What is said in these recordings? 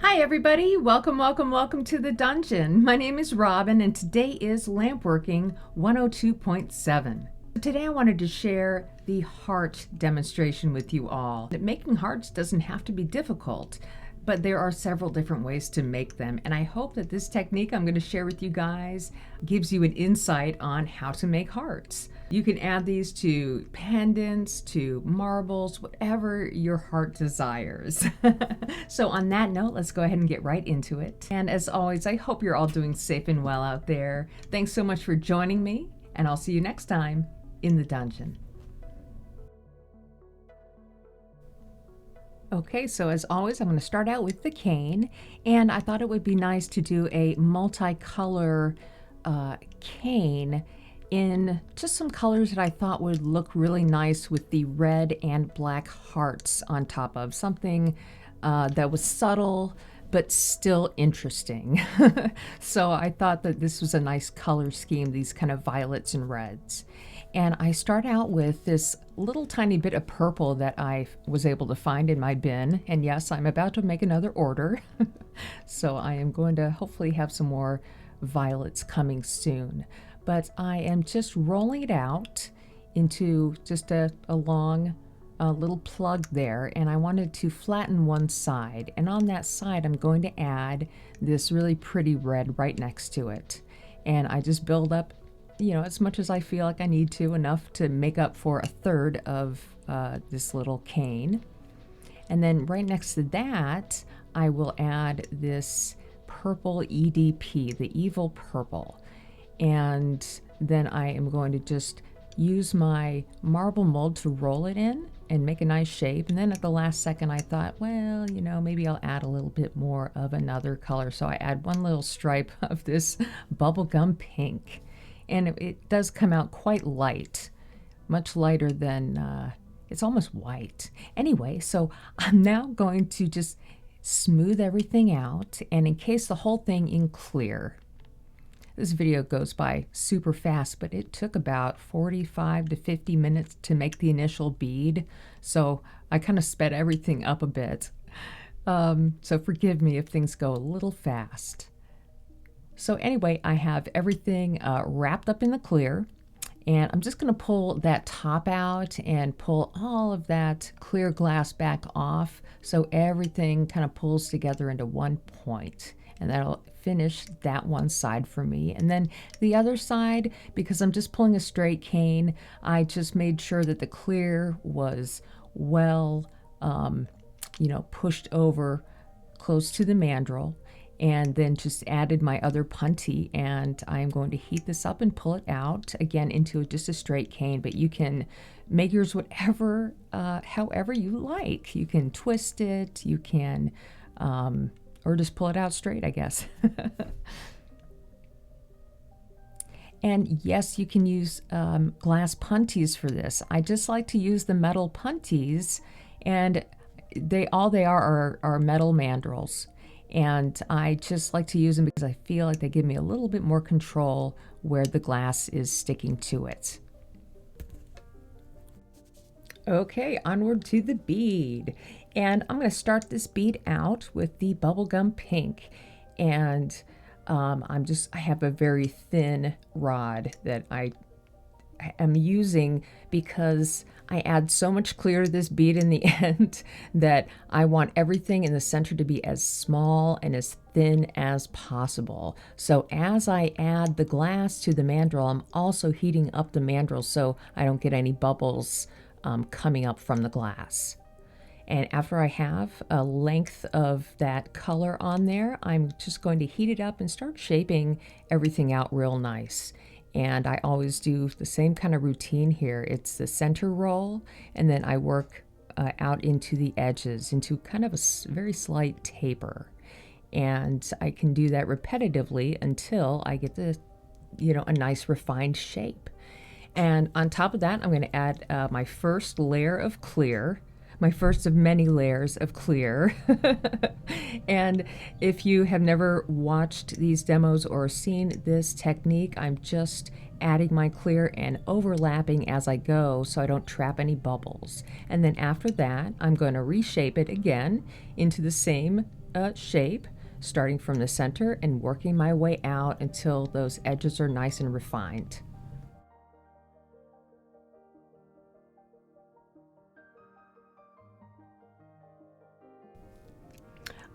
Hi everybody, welcome to the dungeon. My name is Robin and today is Lampworking 102.7. Today I wanted to share the heart demonstration with you all. Making hearts doesn't have to be difficult, but there are several different ways to make them, and I hope that this technique I'm going to share with you guys gives you an insight on how to make hearts. You can add these to pendants, to marbles, whatever your heart desires. So on that note, let's go ahead and get right into it. And as always, I hope you're all doing safe and well out there. Thanks so much for joining me, and I'll see you next time in the dungeon. Okay, so as always, I'm going to start out with the cane, and I thought it would be nice to do a multicolor cane in just some colors that I thought would look really nice with the red and black hearts on top of something that was subtle but still interesting. So I thought that this was a nice color scheme, these kind of violets and reds. And I start out with this little tiny bit of purple that I was able to find in my bin. And yes, I'm about to make another order. So I am going to hopefully have some more violets coming soon. But I am just rolling it out into just a long little plug there, and I wanted to flatten one side, and on that side I'm going to add this really pretty red right next to it. And I just build up, you know, as much as I feel like I need to, enough to make up for a third of this little cane. And then right next to that I will add this purple EDP, the evil purple. And then I am going to just use my marble mold to roll it in and make a nice shape. And then at the last second I thought, well, you know, maybe I'll add a little bit more of another color. So I add one little stripe of this bubblegum pink. And it does come out quite light, much lighter than, it's almost white. Anyway, so I'm now going to just smooth everything out and encase the whole thing in clear. This video goes by super fast, but it took about 45 to 50 minutes to make the initial bead, so I kind of sped everything up a bit. So forgive me if things go a little fast. So anyway, I have everything wrapped up in the clear, and I'm just going to pull that top out and pull all of that clear glass back off so everything kind of pulls together into one point. And that'll finish that one side for me. And then the other side, because I'm just pulling a straight cane, I just made sure that the clear was well, you know, pushed over close to the mandrel, and then just added my other puntee. And I'm going to heat this up and pull it out again into just a straight cane, but you can make yours whatever, however you like. You can twist it, you can, or just pull it out straight, I guess. And yes, you can use glass puntees for this. I just like to use the metal puntees, and all they are metal mandrels. And I just like to use them because I feel like they give me a little bit more control where the glass is sticking to it. Okay, onward to the bead. And I'm going to start this bead out with the bubblegum pink. And I have a very thin rod that I am using because I add so much clear to this bead in the end that I want everything in the center to be as small and as thin as possible. So as I add the glass to the mandrel, I'm also heating up the mandrel so I don't get any bubbles coming up from the glass. And after I have a length of that color on there, I'm just going to heat it up and start shaping everything out real nice. And I always do the same kind of routine here. It's the center roll, and then I work out into the edges, into kind of a very slight taper. And I can do that repetitively until I get the, a nice refined shape. And on top of that, I'm going to add my first layer of clear. my first of many layers of clear. And if you have never watched these demos or seen this technique, I'm just adding my clear and overlapping as I go so I don't trap any bubbles. And then after that, I'm going to reshape it again into the same shape, starting from the center and working my way out until those edges are nice and refined.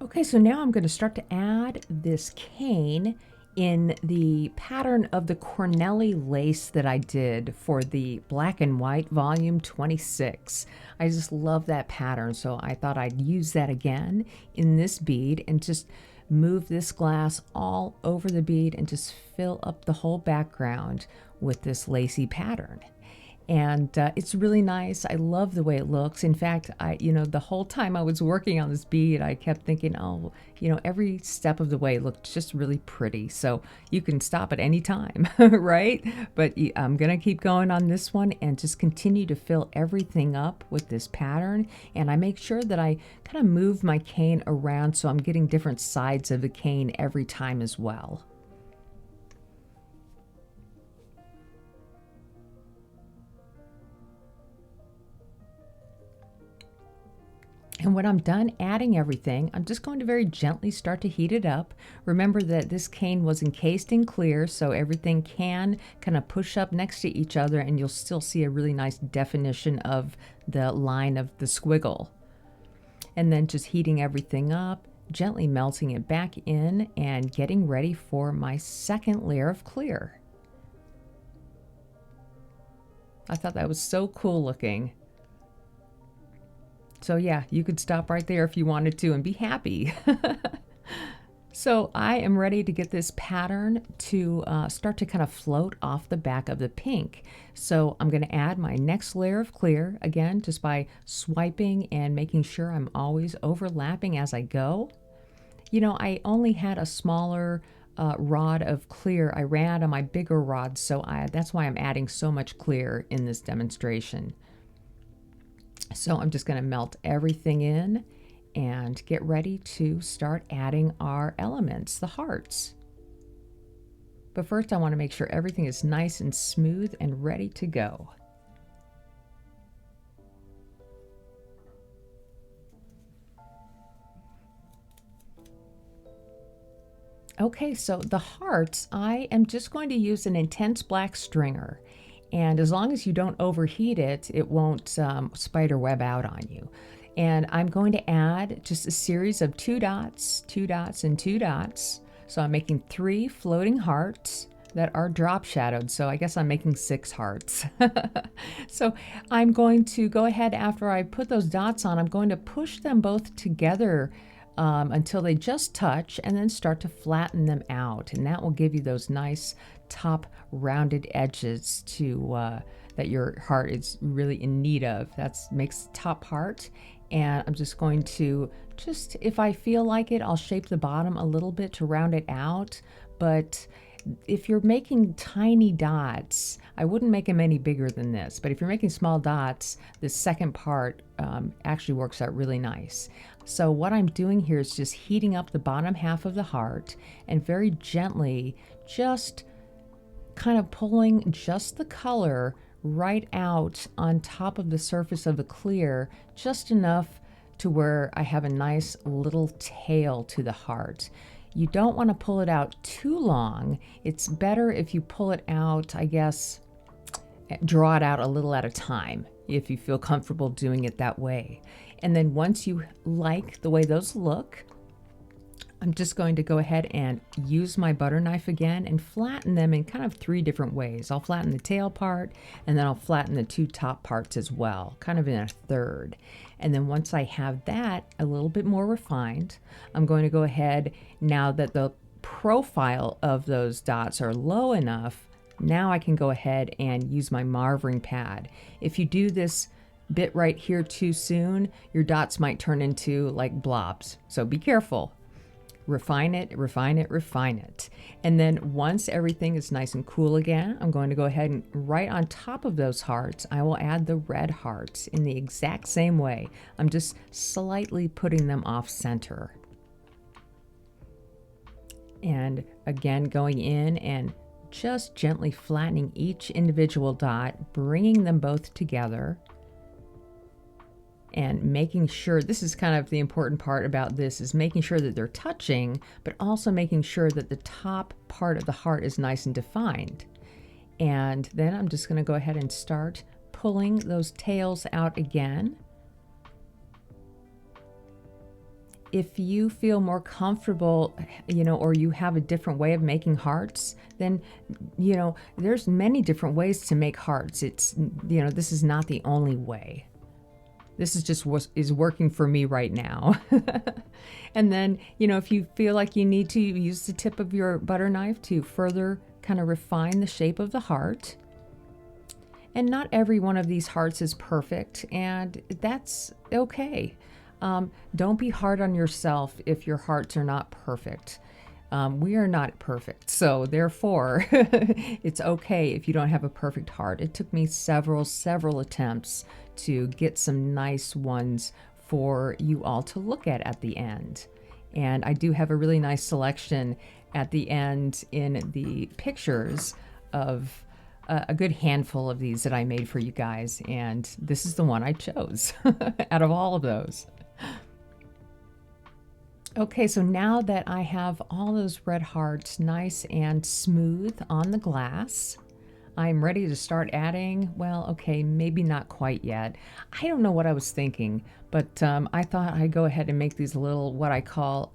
Okay, so now I'm going to start to add this cane in the pattern of the Cornelli lace that I did for the black and white volume 26. I just love that pattern, so I thought I'd use that again in this bead and just move this glass all over the bead and just fill up the whole background with this lacy pattern. And it's really nice. I love the way it looks. In fact, the whole time I was working on this bead, I kept thinking, oh, every step of the way looked just really pretty. So you can stop at any time, right? But I'm going to keep going on this one and just continue to fill everything up with this pattern. And I make sure that I kind of move my cane around so I'm getting different sides of the cane every time as well. And when I'm done adding everything, I'm just going to very gently start to heat it up. Remember that this cane was encased in clear, so everything can kind of push up next to each other and you'll still see a really nice definition of the line of the squiggle. And then just heating everything up, gently melting it back in and getting ready for my second layer of clear. I thought that was so cool looking. So yeah, you could stop right there if you wanted to and be happy. So I am ready to get this pattern to start to kind of float off the back of the pink. So I'm going to add my next layer of clear, again, just by swiping and making sure I'm always overlapping as I go. I only had a smaller rod of clear. I ran out of my bigger rods, so that's why I'm adding so much clear in this demonstration. So I'm just going to melt everything in and get ready to start adding our elements, the hearts. But first I want to make sure everything is nice and smooth and ready to go. Okay, so the hearts, I am just going to use an intense black stringer. And as long as you don't overheat it, it won't spider web out on you. And I'm going to add just a series of 2 dots, 2 dots, and 2 dots. So I'm making 3 floating hearts that are drop shadowed. So I guess I'm making 6 hearts. So I'm going to go ahead after I put those dots on, I'm going to push them both together until they just touch and then start to flatten them out. And that will give you those nice top rounded edges to that your heart is really in need of. That makes the top part. And I'm just going to if I feel like it, I'll shape the bottom a little bit to round it out. But if you're making tiny dots, I wouldn't make them any bigger than this. But if you're making small dots, the second part actually works out really nice. So what I'm doing here is just heating up the bottom half of the heart and very gently just kind of pulling just the color right out on top of the surface of the clear, just enough to where I have a nice little tail to the heart. You don't want to pull it out too long. It's better if you pull it out, I guess, draw it out a little at a time if you feel comfortable doing it that way. And then once you like the way those look, I'm just going to go ahead and use my butter knife again and flatten them in kind of 3 different ways. I'll flatten the tail part and then I'll flatten the 2 top parts as well, kind of in a third. And then once I have that a little bit more refined, I'm going to go ahead, now that the profile of those dots are low enough, now I can go ahead and use my marvering pad. If you do this bit right here too soon, your dots might turn into like blobs. So be careful. refine it, refine it, refine it. And then once everything is nice and cool again, I'm going to go ahead and right on top of those hearts, I will add the red hearts in the exact same way. I'm just slightly putting them off center. And again, going in and just gently flattening each individual dot, bringing them both together, and making sure, this is kind of the important part about this, is making sure that they're touching, but also making sure that the top part of the heart is nice and defined. And then I'm just going to go ahead and start pulling those tails out again. If you feel more comfortable, or you have a different way of making hearts, then, there's many different ways to make hearts. It's, this is not the only way. This is just what is working for me right now. And then, if you feel like you need to, use the tip of your butter knife to further kind of refine the shape of the heart. And not every one of these hearts is perfect, and that's okay. Don't be hard on yourself if your hearts are not perfect. We are not perfect, so therefore it's okay if you don't have a perfect heart. It took me several attempts to get some nice ones for you all to look at the end. And I do have a really nice selection at the end in the pictures of a good handful of these that I made for you guys, and this is the one I chose out of all of those. Okay, so now that I have all those red hearts nice and smooth on the glass, I'm ready to start adding, well, okay, maybe not quite yet. I don't know what I was thinking, but I thought I'd go ahead and make these little, what I call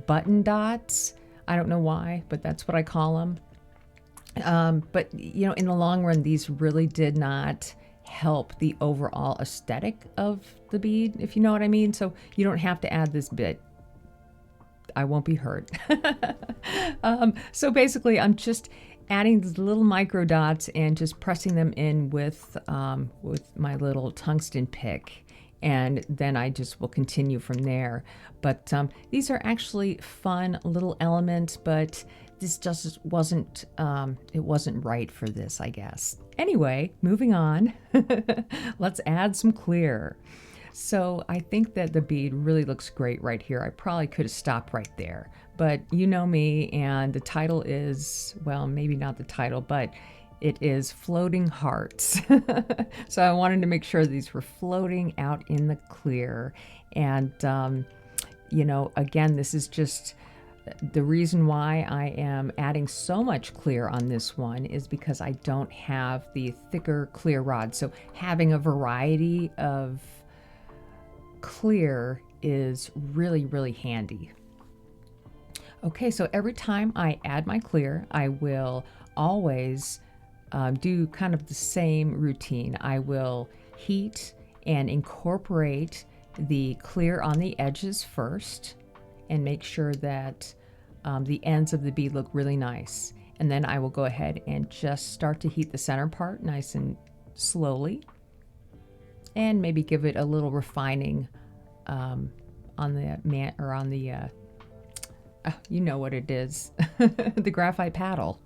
button dots. I don't know why, but that's what I call them. But, in the long run, these really did not help the overall aesthetic of the bead, if you know what I mean. So you don't have to add this bit. I won't be hurt. So basically, I'm just adding these little micro dots and just pressing them in with my little tungsten pick, and then I just will continue from there. But these are actually fun little elements, but this just wasn't it wasn't right for this, I guess. Anyway, moving on. Let's add some clear. So I think that the bead really looks great right here. I probably could have stopped right there, but you know me, and the title is, well, maybe not the title, but it is Floating Hearts. So I wanted to make sure these were floating out in the clear. And, again, this is just the reason why I am adding so much clear on this one is because I don't have the thicker clear rod. So having a variety of clear is really, really handy. Okay, so every time I add my clear, I will always do kind of the same routine. I will heat and incorporate the clear on the edges first and make sure that the ends of the bead look really nice. And then I will go ahead and just start to heat the center part nice and slowly, and maybe give it a little refining on the you know what it is, the graphite paddle.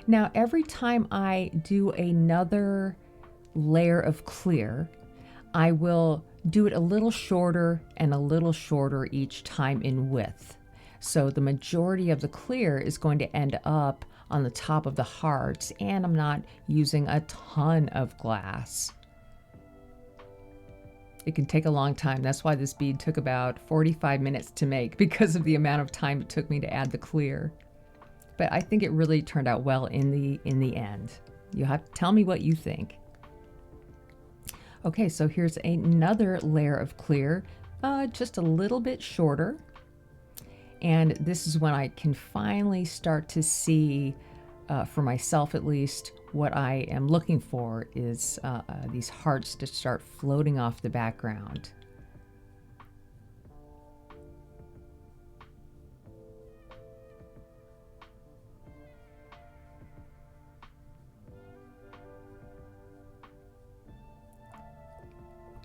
Now, every time I do another layer of clear, I will do it a little shorter and a little shorter each time in width. So the majority of the clear is going to end up on the top of the hearts, and I'm not using a ton of glass. It can take a long time. That's why this bead took about 45 minutes to make, because of the amount of time it took me to add the clear. But I think it really turned out well in the end. You have to tell me what you think. Okay, so here's another layer of clear, just a little bit shorter. And this is when I can finally start to see, for myself at least, what I am looking for is these hearts to start floating off the background.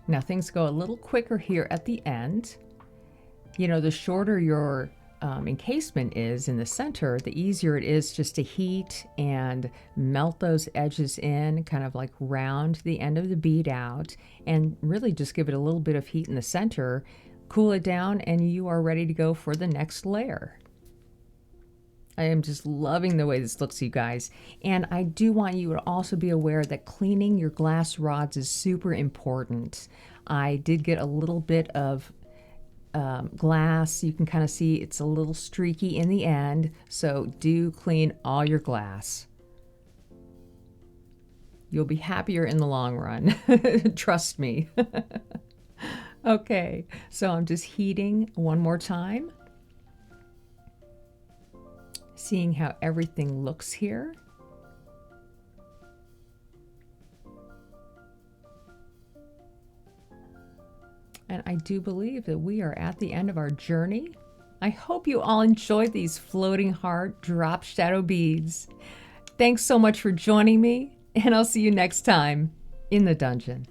Now things go a little quicker here at the end. You know, the shorter your encasement is in the center, the easier it is just to heat and melt those edges in, kind of like round the end of the bead out, and really just give it a little bit of heat in the center, cool it down, and you are ready to go for the next layer. I am just loving the way this looks, you guys. And I do want you to also be aware that cleaning your glass rods is super important. I did get a little bit of glass. You can kind of see it's a little streaky in the end, so do clean all your glass. You'll be happier in the long run. Trust me. Okay, so I'm just heating one more time, seeing how everything looks here. And I do believe that we are at the end of our journey. I hope you all enjoyed these Floating Heart drop shadow beads. Thanks so much for joining me, and I'll see you next time in the dungeon.